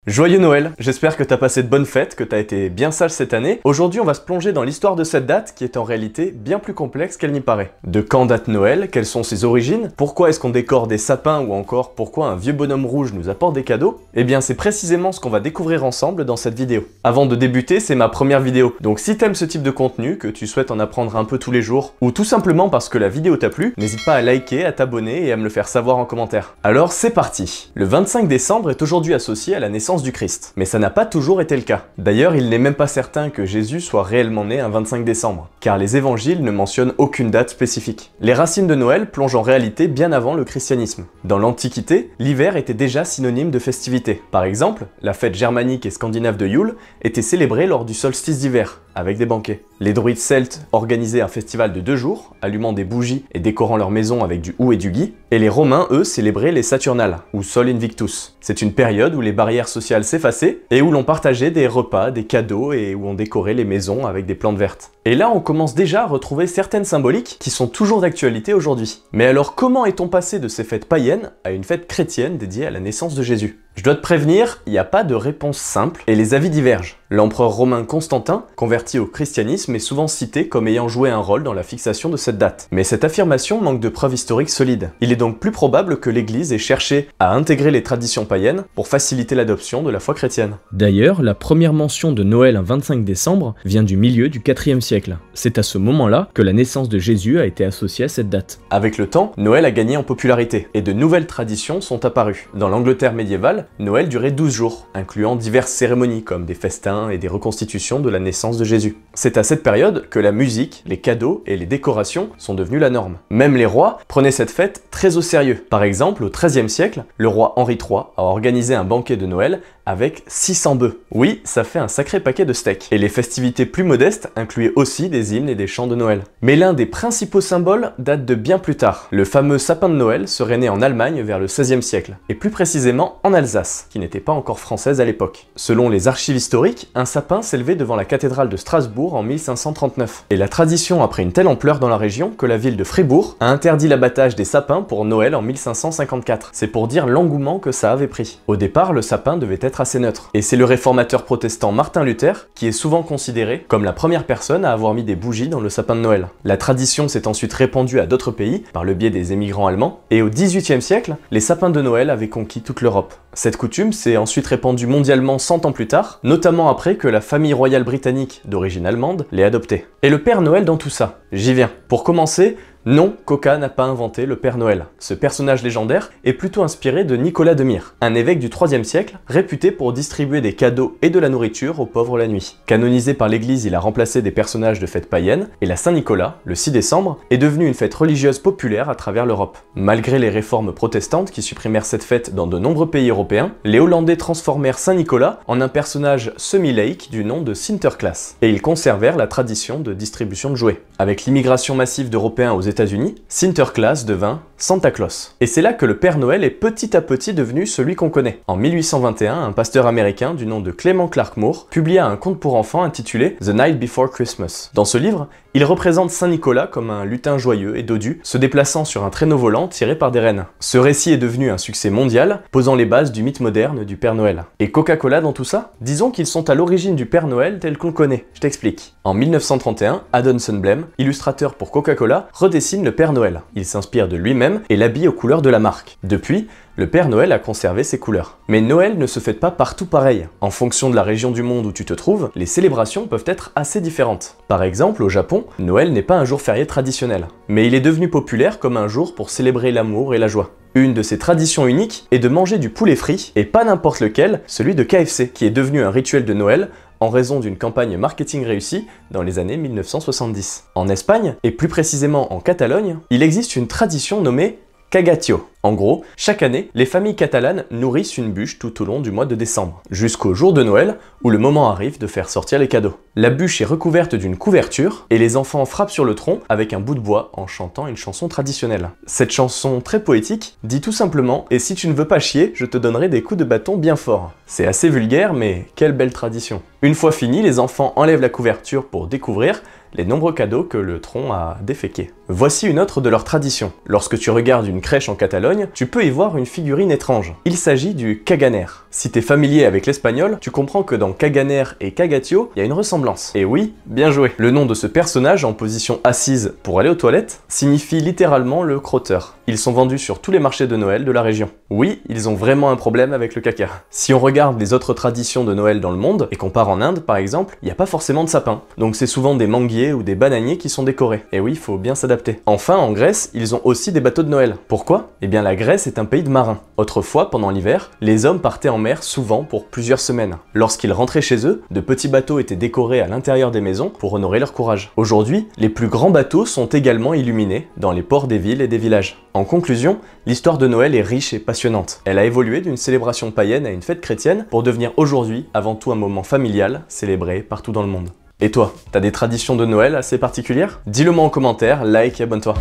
Joyeux Noël, j'espère que t'as passé de bonnes fêtes, que t'as été bien sage cette année. Aujourd'hui on va se plonger dans l'histoire de cette date qui est en réalité bien plus complexe qu'elle n'y paraît. De quand date Noël, quelles sont ses origines, pourquoi est-ce qu'on décore des sapins ou encore pourquoi un vieux bonhomme rouge nous apporte des cadeaux. Eh bien c'est précisément ce qu'on va découvrir ensemble dans cette vidéo. Avant de débuter, c'est ma première vidéo, donc si t'aimes ce type de contenu, que tu souhaites en apprendre un peu tous les jours, ou tout simplement parce que la vidéo t'a plu, n'hésite pas à liker, à t'abonner et à me le faire savoir en commentaire. Alors c'est parti. Le 25 décembre est aujourd'hui associé à la naissance du Christ, mais ça n'a pas toujours été le cas. D'ailleurs, il n'est même pas certain que Jésus soit réellement né un 25 décembre, car les évangiles ne mentionnent aucune date spécifique. Les racines de Noël plongent en réalité bien avant le christianisme. Dans l'Antiquité, l'hiver était déjà synonyme de festivité. Par exemple, la fête germanique et scandinave de Yule était célébrée lors du solstice d'hiver, avec des banquets. Les druides celtes organisaient un festival de 2 jours, allumant des bougies et décorant leur maison avec du houx et du gui, et les Romains, eux, célébraient les Saturnales, ou Sol Invictus. C'est une période où les barrières sociales s'effaçaient et où l'on partageait des repas, des cadeaux et où on décorait les maisons avec des plantes vertes. Et là, on commence déjà à retrouver certaines symboliques qui sont toujours d'actualité aujourd'hui. Mais alors, comment est-on passé de ces fêtes païennes à une fête chrétienne dédiée à la naissance de Jésus ? Je dois te prévenir, il n'y a pas de réponse simple et les avis divergent. L'empereur romain Constantin, converti au christianisme, est souvent cité comme ayant joué un rôle dans la fixation de cette date. Mais cette affirmation manque de preuves historiques solides. Il est donc plus probable que l'Église ait cherché à intégrer les traditions païennes pour faciliter l'adoption de la foi chrétienne. D'ailleurs, la première mention de Noël un 25 décembre vient du milieu du IVe siècle. C'est à ce moment-là que la naissance de Jésus a été associée à cette date. Avec le temps, Noël a gagné en popularité et de nouvelles traditions sont apparues. Dans l'Angleterre médiévale, Noël durait 12 jours, incluant diverses cérémonies comme des festins et des reconstitutions de la naissance de Jésus. C'est à cette période que la musique, les cadeaux et les décorations sont devenus la norme. Même les rois prenaient cette fête très au sérieux. Par exemple, au XIIIe siècle, le roi Henri III a organisé un banquet de Noël avec 600 bœufs. Oui, ça fait un sacré paquet de steaks. Et les festivités plus modestes incluaient aussi des hymnes et des chants de Noël. Mais l'un des principaux symboles date de bien plus tard. Le fameux sapin de Noël serait né en Allemagne vers le XVIe siècle, et plus précisément en Alsace, qui n'était pas encore française à l'époque. Selon les archives historiques, un sapin s'élevait devant la cathédrale de Strasbourg en 1539. Et la tradition a pris une telle ampleur dans la région que la ville de Fribourg a interdit l'abattage des sapins pour Noël en 1554. C'est pour dire l'engouement que ça avait pris. Au départ, le sapin devait être assez neutre. Et c'est le réformateur protestant Martin Luther qui est souvent considéré comme la première personne à avoir mis des bougies dans le sapin de Noël. La tradition s'est ensuite répandue à d'autres pays par le biais des émigrants allemands, et au XVIIIe siècle, les sapins de Noël avaient conquis toute l'Europe. Cette coutume s'est ensuite répandue mondialement 100 ans plus tard, notamment après que la famille royale britannique d'origine allemande l'ait adoptée. Et le Père Noël dans tout ça ? J'y viens. Pour commencer, non, Coca n'a pas inventé le Père Noël. Ce personnage légendaire est plutôt inspiré de Nicolas de Myre, un évêque du IIIe siècle réputé pour distribuer des cadeaux et de la nourriture aux pauvres la nuit. Canonisé par l'Église, il a remplacé des personnages de fêtes païennes, et la Saint-Nicolas, le 6 décembre, est devenue une fête religieuse populaire à travers l'Europe. Malgré les réformes protestantes qui supprimèrent cette fête dans de nombreux pays européens, les Hollandais transformèrent Saint-Nicolas en un personnage semi-laïque du nom de Sinterklaas, et ils conservèrent la tradition de distribution de jouets. Avec l'immigration massive d'Européens aux États-Unis, Sinterklaas devint Santa Claus. Et c'est là que le Père Noël est petit à petit devenu celui qu'on connaît. En 1821, un pasteur américain du nom de Clement Clark Moore publia un conte pour enfants intitulé The Night Before Christmas. Dans ce livre, il représente Saint-Nicolas comme un lutin joyeux et dodu, se déplaçant sur un traîneau volant tiré par des rennes. Ce récit est devenu un succès mondial, posant les bases du mythe moderne du Père Noël. Et Coca-Cola dans tout ça ? Disons qu'ils sont à l'origine du Père Noël tel qu'on le connaît. Je t'explique. En 1931, Haddon Sundblom, illustrateur pour Coca-Cola, redessine le Père Noël. Il s'inspire de lui-même et l'habille aux couleurs de la marque. Depuis, le Père Noël a conservé ses couleurs. Mais Noël ne se fête pas partout pareil. En fonction de la région du monde où tu te trouves, les célébrations peuvent être assez différentes. Par exemple, au Japon, Noël n'est pas un jour férié traditionnel, mais il est devenu populaire comme un jour pour célébrer l'amour et la joie. Une de ses traditions uniques est de manger du poulet frit, et pas n'importe lequel, celui de KFC, qui est devenu un rituel de Noël en raison d'une campagne marketing réussie dans les années 1970. En Espagne, et plus précisément en Catalogne, il existe une tradition nommée Cagatio. En gros, chaque année, les familles catalanes nourrissent une bûche tout au long du mois de décembre, jusqu'au jour de Noël, où le moment arrive de faire sortir les cadeaux. La bûche est recouverte d'une couverture, et les enfants frappent sur le tronc avec un bout de bois en chantant une chanson traditionnelle. Cette chanson très poétique dit tout simplement « Et si tu ne veux pas chier, je te donnerai des coups de bâton bien forts ». C'est assez vulgaire, mais quelle belle tradition. Une fois fini, les enfants enlèvent la couverture pour découvrir les nombreux cadeaux que le tronc a déféqués. Voici une autre de leurs traditions. Lorsque tu regardes une crèche en Catalogne, tu peux y voir une figurine étrange. Il s'agit du caganer. Si t'es familier avec l'espagnol, tu comprends que dans caganer et cagatio, il y a une ressemblance. Et oui, bien joué. Le nom de ce personnage en position assise pour aller aux toilettes signifie littéralement le crotteur. Ils sont vendus sur tous les marchés de Noël de la région. Oui, ils ont vraiment un problème avec le caca. Si on regarde les autres traditions de Noël dans le monde, et qu'on part en Inde par exemple, il n'y a pas forcément de sapin. Donc c'est souvent des manguiers ou des bananiers qui sont décorés. Et oui, il faut bien s'adapter. Enfin, en Grèce, ils ont aussi des bateaux de Noël. Pourquoi? Eh bien la Grèce est un pays de marins. Autrefois, pendant l'hiver, les hommes partaient en mer souvent pour plusieurs semaines. Lorsqu'ils rentraient chez eux, de petits bateaux étaient décorés à l'intérieur des maisons pour honorer leur courage. Aujourd'hui, les plus grands bateaux sont également illuminés dans les ports des villes et des villages. En conclusion, l'histoire de Noël est riche et passionnante. Elle a évolué d'une célébration païenne à une fête chrétienne pour devenir aujourd'hui avant tout un moment familial, célébré partout dans le monde. Et toi, t'as des traditions de Noël assez particulières? Dis-le moi en commentaire, like et abonne-toi.